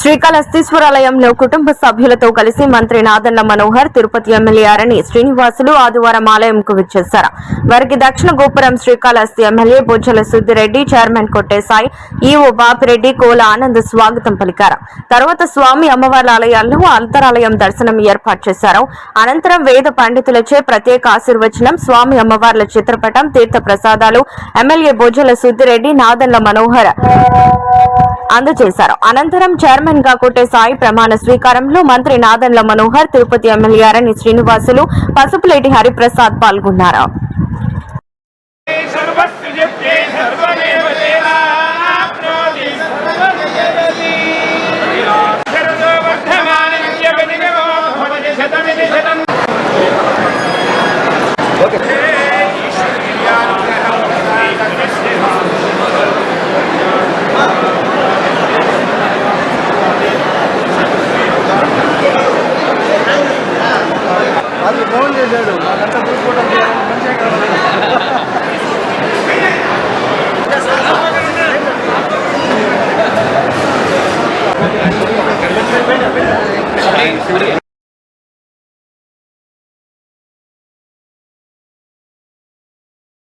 శ్రీకాళహస్తీశ్వరాలయంలో కుటుంబ సభ్యులతో కలిసి మంత్రి నాదెండ్ల మనోహర్, తిరుపతి ఎమ్మెల్యే అరణి శ్రీనివాసులు ఆదివారం ఆలయంకు విచ్చేశారు. వారికి దక్షిణ గోపురం Srikalahasti MLA Bojjala Sudheer Reddy, chairman Kotte Sai, EO Bapireddy, Kola Anand స్వాగతం పలికారు. తర్వాత స్వామి అమ్మవార్ల ఆలయాల్లో అంతరాలయం దర్శనం ఏర్పాటు చేశారు. అనంతరం వేద పండితులచే ప్రత్యేక ఆశీర్వచనం, స్వామి అమ్మవార్ల చిత్రపటం, తీర్థ ప్రసాదాలు ఎమ్మెల్యే బొజ్జల సుద్దిరెడ్డి, నాదెండ్ల మనోహర్ అందజేశారు. అనంతరం చైర్మన్ గా కొట్టేసాయి ప్రమాణ స్వీకారంలో మంత్రి నాదెండ్ల మనోహర్, తిరుపతి ఎమ్మెల్యే అరణి శ్రీనివాసులు, పసుపులేటి హరిప్రసాద్ పాల్గొన్నారు. ఫోన్ చేశాడు మాకంతా చూసుకోవడం మంచిగా